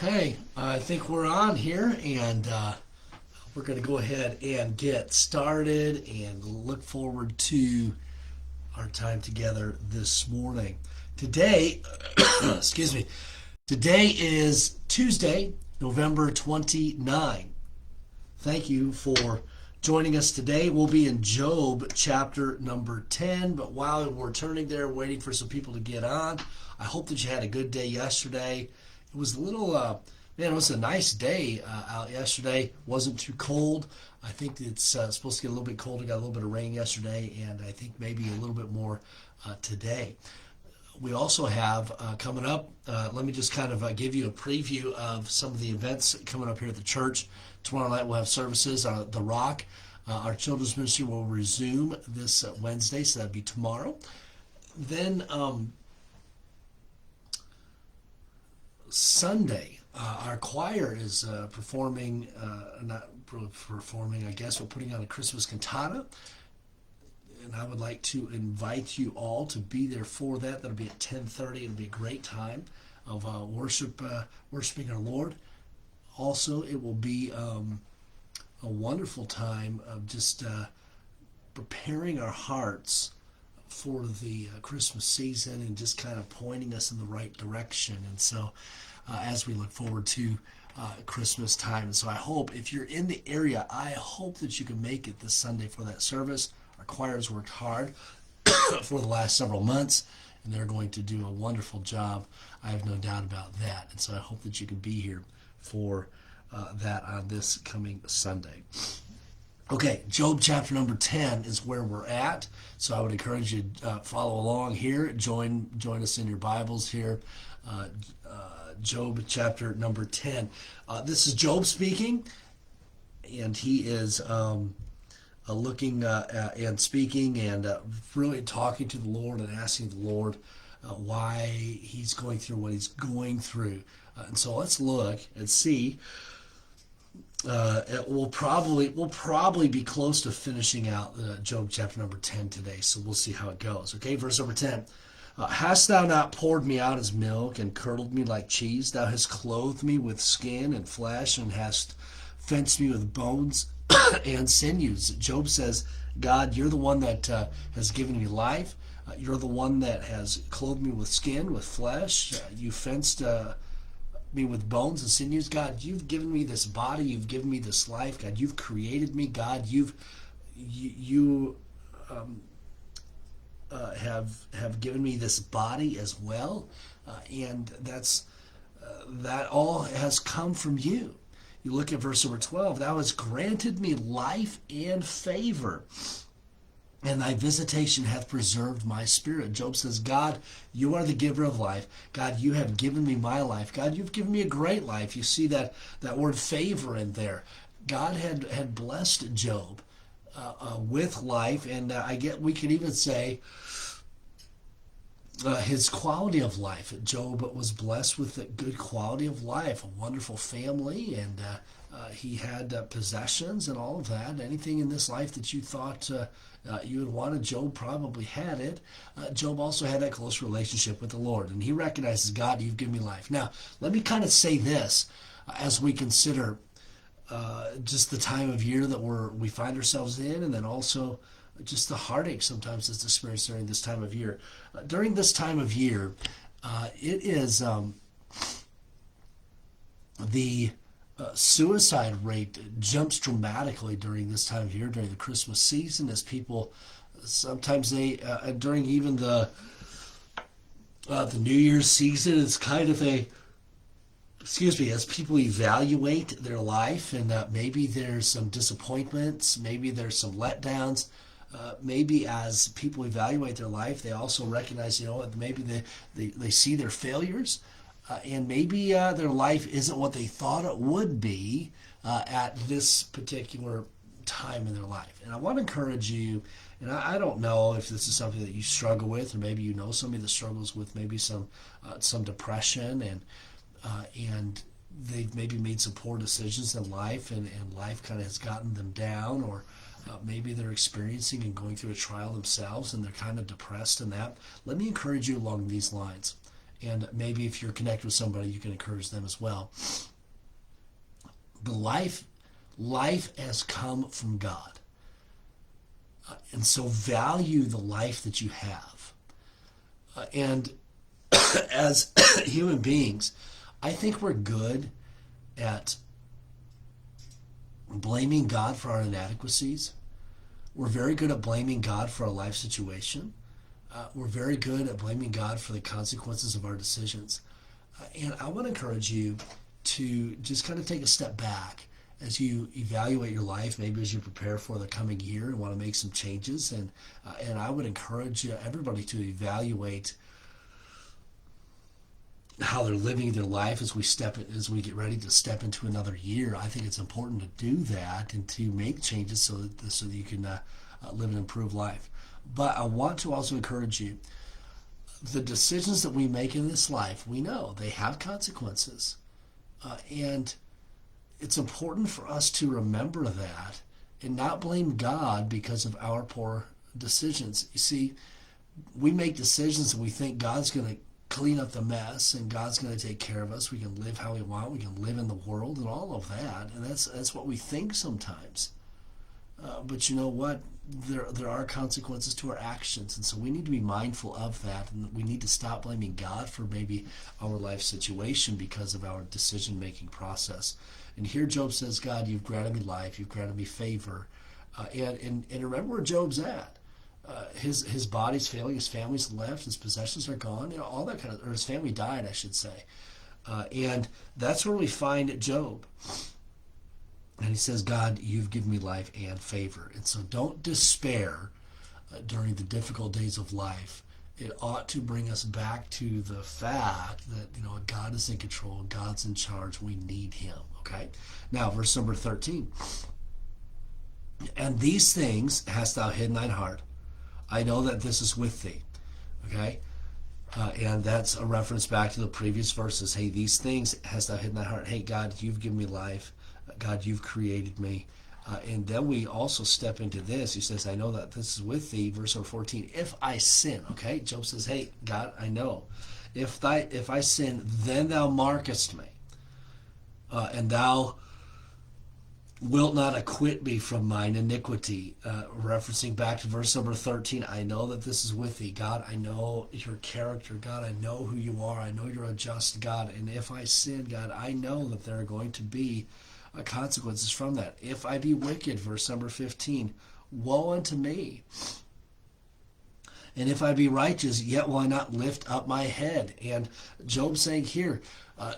Okay, I think we're on here, and we're going to go ahead and get started and look forward to our time together this morning. Today, excuse me, today is Tuesday, November 29. Thank you for joining us today. We'll be in Job chapter number 10, but while we're turning there, waiting for some people to get on, I hope that you had a good day yesterday. It was a little, man, it was a nice day out yesterday. Wasn't too cold. I think it's supposed to get a little bit colder. Got a little bit of rain yesterday, and I think maybe a little bit more today. We also have coming up, let me just kind of give you a preview of some of the events coming up here at the church. Tomorrow night we'll have services. The Rock, our children's ministry, will resume this Wednesday, so that'd be tomorrow. Then Sunday, our choir is performing, not performing, I guess, we're putting on a Christmas cantata. And I would like to invite you all to be there for that. That'll be at 10:30. It'll be a great time of worshiping our Lord. Also, it will be a wonderful time of just preparing our hearts for the Christmas season and just kind of pointing us in the right direction. And so as we look forward to Christmas time. And so I hope if you're in the area, I hope that you can make it this Sunday for that service. Our choir has worked hard for the last several months, and they're going to do a wonderful job. I have no doubt about that. And so I hope that you can be here for that on this coming Sunday. Okay, Job chapter number 10 is where we're at. So I would encourage you to follow along here. Join us in your Bibles here. Job chapter number 10. This is Job speaking, and he is looking and speaking and really talking to the Lord and asking the Lord why he's going through what he's going through. And so let's look and see. We'll probably be close to finishing out Job chapter number 10 today, so we'll see how it goes. Okay, verse number 10. Hast thou not poured me out as milk and curdled me like cheese? Thou hast clothed me with skin and flesh and hast fenced me with bones and sinews. Job says, God, you're the one that has given me life. You're the one that has clothed me with skin, with flesh. You fenced me with bones and sinews. God, you've given me this body. You've given me this life. God, you've created me. God, you have given me this body as well, and that all has come from you. You look at verse number 12. Thou hast granted me life and favor, and thy visitation hath preserved my spirit. Job says, God, you are the giver of life. God, you have given me my life. God, you've given me a great life. You see that word favor in there. God had blessed Job with life, and we could even say his quality of life. Job was blessed with a good quality of life, a wonderful family, and he had possessions and all of that. Anything in this life that you thought you had wanted, Job probably had it. Job also had that close relationship with the Lord, and he recognizes, God, you've given me life. Now, let me kind of say this as we consider just the time of year that we find ourselves in, and then also just the heartache sometimes that's experienced during this time of year. During this time of year, it is the suicide rate jumps dramatically during this time of year, during the Christmas season, as people sometimes during even the New Year's season, it's kind of as people evaluate their life, and maybe there's some disappointments, maybe there's some letdowns. Maybe as people evaluate their life, they also recognize, maybe they see their failures, and maybe their life isn't what they thought it would be at this particular time in their life. And I want to encourage you, and I don't know if this is something that you struggle with, or maybe you know somebody that struggles with maybe some depression, and they've maybe made some poor decisions in life, and life kind of has gotten them down, or maybe they're experiencing and going through a trial themselves, and they're kind of depressed in that. Let me encourage you along these lines. And maybe if you're connected with somebody, you can encourage them as well. The life has come from God. And so value the life that you have. And as human beings, I think we're good at blaming God for our inadequacies. We're very good at blaming God for our life situation. We're very good at blaming God for the consequences of our decisions. And I want to encourage you to just kind of take a step back as you evaluate your life, maybe as you prepare for the coming year and want to make some changes. And I would encourage everybody to evaluate how they're living their life as we get ready to step into another year. I think it's important to do that and to make changes so that you can live an improved life. But I want to also encourage you, the decisions that we make in this life, we know they have consequences. And it's important for us to remember that and not blame God because of our poor decisions. You see, we make decisions and we think God's going to clean up the mess and God's going to take care of us. We can live how we want. We can live in the world and all of that. And that's what we think sometimes. But you know what? There are consequences to our actions, and so we need to be mindful of that, and we need to stop blaming God for maybe our life situation because of our decision-making process. And here Job says, God, you've granted me life, you've granted me favor, and remember where Job's at. His body's failing, his family's left, his possessions are gone, all that kind of, or his family died, I should say. And that's where we find Job. And he says, God, you've given me life and favor. And so don't despair during the difficult days of life. It ought to bring us back to the fact that, God is in control, God's in charge, we need him. Okay? Now, verse number 13. And these things hast thou hid in thine heart. I know that this is with thee. Okay? And that's a reference back to the previous verses. Hey, these things hast thou hid in thy heart. Hey, God, you've given me life. God, you've created me. And then we also step into this. He says, I know that this is with thee. Verse 14, if I sin. Okay, Job says, hey, God, I know. If I sin, then thou markest me. And thou wilt not acquit me from mine iniquity. Referencing back to verse number 13, I know that this is with thee. God, I know your character. God, I know who you are. I know you're a just God. And if I sin, God, I know that there are going to be consequences from that. If I be wicked, verse number 15, woe unto me. And if I be righteous, yet will I not lift up my head. And Job saying here,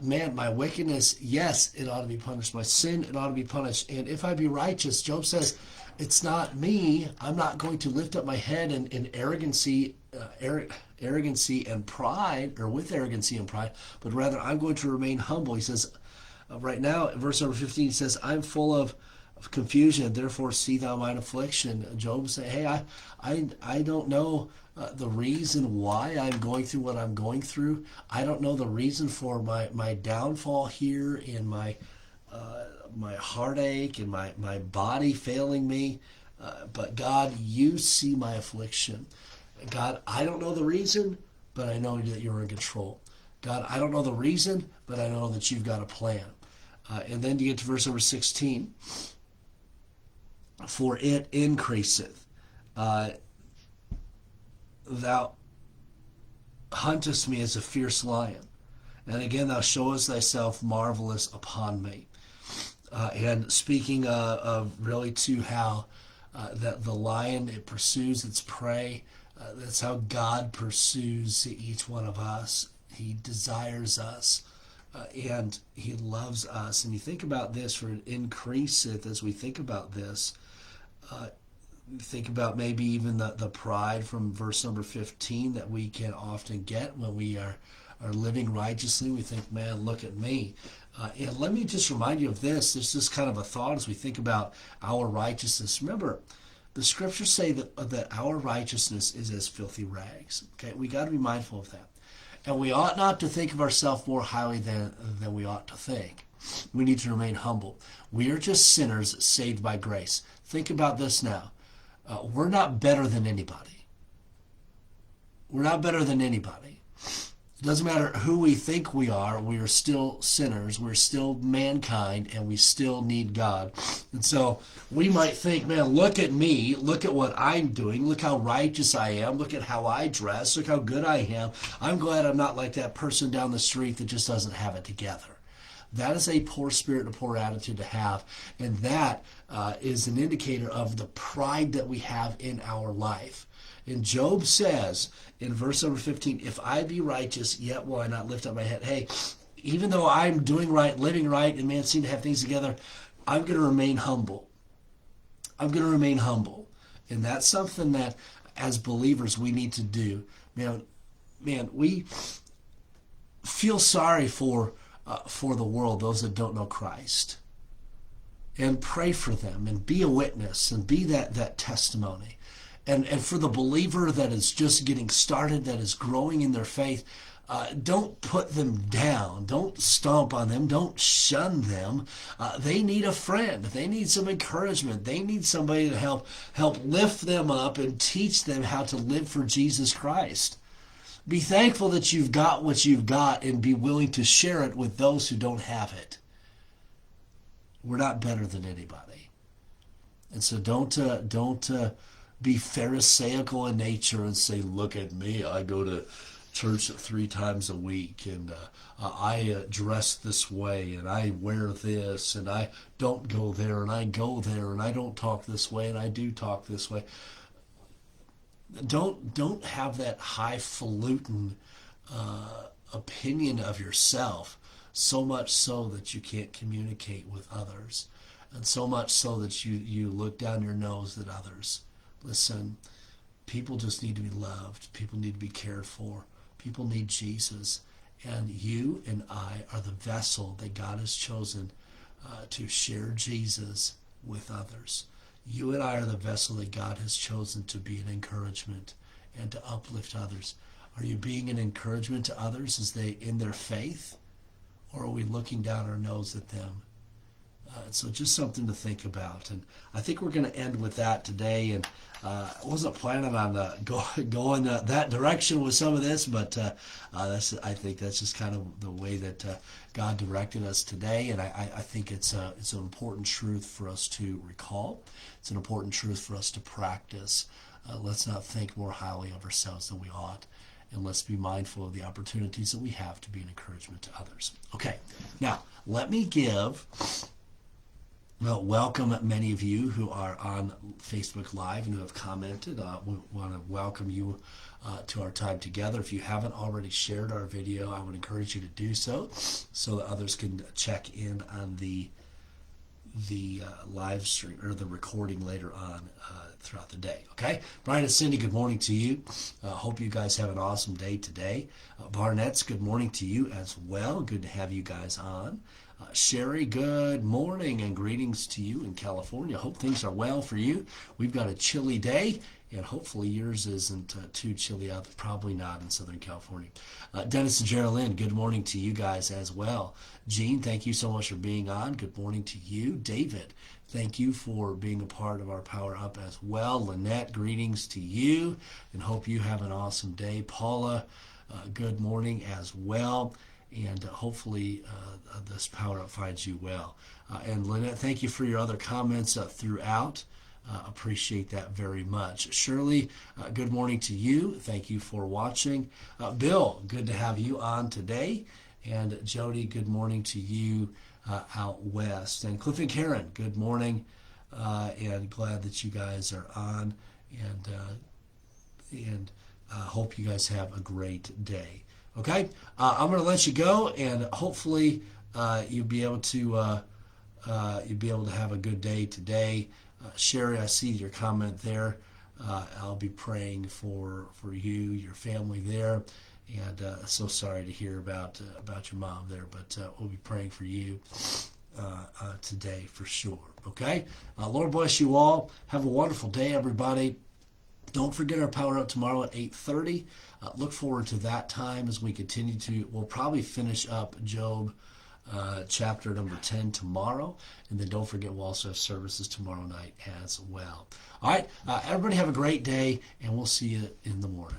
man, my wickedness, yes, it ought to be punished. My sin, it ought to be punished. And if I be righteous, Job says, it's not me. I'm not going to lift up my head in arrogancy and pride, or with arrogancy and pride, but rather I'm going to remain humble. He says, right now, in verse number 15, he says, I'm full of confusion, therefore see thou mine affliction. Job say, hey, I don't know the reason why I'm going through what I'm going through. I don't know the reason for my downfall here in my heartache and my body failing me. But God, you see my affliction. God, I don't know the reason, but I know that you're in control. God, I don't know the reason, but I know that you've got a plan. And then you get to verse number 16. For it increaseth. Thou huntest me as a fierce lion. And again, thou showest thyself marvelous upon me. And speaking of really to how that the lion, it pursues its prey. That's how God pursues each one of us. He desires us. And he loves us. And you think about this, for it increaseth, as we think about this, think about maybe even the pride from verse number 15 that we can often get when we are living righteously. We think, man, look at me. And let me just remind you of this. There's just kind of a thought as we think about our righteousness. Remember, the scriptures say that our righteousness is as filthy rags. Okay, we got to be mindful of that. And we ought not to think of ourselves more highly than we ought to think. We need to remain humble. We are just sinners saved by grace. Think about this now. We're not better than anybody. We're not better than anybody. Doesn't matter who we think we are still sinners, we're still mankind, and we still need God. And so we might think, man, look at me, look at what I'm doing, look how righteous I am, look at how I dress, look how good I am. I'm glad I'm not like that person down the street that just doesn't have it together. That is a poor spirit and a poor attitude to have, and that is an indicator of the pride that we have in our life. And Job says in verse number 15, if I be righteous, yet will I not lift up my head. Hey, even though I'm doing right, living right, and man seem to have things together, I'm going to remain humble. I'm going to remain humble. And that's something that as believers we need to do. Man, we feel sorry for the world, those that don't know Christ. And pray for them and be a witness and be that testimony. And for the believer that is just getting started, that is growing in their faith, don't put them down. Don't stomp on them. Don't shun them. They need a friend. They need some encouragement. They need somebody to help lift them up and teach them how to live for Jesus Christ. Be thankful that you've got what you've got and be willing to share it with those who don't have it. We're not better than anybody. And so don't be pharisaical in nature and say, look at me, I go to church 3 times a week, and I dress this way, and I wear this, and I don't go there, and I go there, and I don't talk this way, and I do talk this way. Don't have that highfalutin opinion of yourself, so much so that you can't communicate with others, and so much so that you look down your nose at others. Listen, people just need to be loved. People need to be cared for. People need Jesus. And you and I are the vessel that God has chosen to share Jesus with others. You and I are the vessel that God has chosen to be an encouragement and to uplift others. Are you being an encouragement to others as they in their faith? Or are we looking down our nose at them? So just something to think about. And I think we're going to end with that today. And I wasn't planning on going that direction with some of this, but I think that's just kind of the way that God directed us today. And I think it's an important truth for us to recall. It's an important truth for us to practice. Let's not think more highly of ourselves than we ought. And let's be mindful of the opportunities that we have to be an encouragement to others. Okay, now let me welcome many of you who are on Facebook Live and who have commented. We want to welcome you to our time together. If you haven't already shared our video, I would encourage you to do so that others can check in on the live stream or the recording later on throughout the day. Okay, Brian and Cindy, good morning to you. Hope you guys have an awesome day today. Barnett's, good morning to you as well. Good to have you guys on. Sherry, good morning and greetings to you in California. Hope things are well for you. We've got a chilly day, and hopefully yours isn't too chilly out. Probably not in Southern California. Dennis and Geraldine, good morning to you guys as well. Jean, thank you so much for being on. Good morning to you. David, thank you for being a part of our Power Up as well. Lynette, greetings to you, and hope you have an awesome day. Paula, good morning as well. And hopefully this Power Up finds you well. And Lynette, thank you for your other comments throughout. Appreciate that very much. Shirley, good morning to you. Thank you for watching. Bill, good to have you on today. And Jody, good morning to you out west. And Cliff and Karen, good morning. And glad that you guys are on. And hope you guys have a great day. Okay, I'm going to let you go, and hopefully you'll be able to have a good day today. Sherry, I see your comment there. I'll be praying for you, your family there, and so sorry to hear about your mom there, but we'll be praying for you today for sure. Okay, Lord bless you all. Have a wonderful day, everybody. Don't forget our Power Up tomorrow at 8:30. Look forward to that time as we continue we'll probably finish up Job chapter number 10 tomorrow. And then don't forget we'll also have services tomorrow night as well. All right, everybody have a great day, and we'll see you in the morning.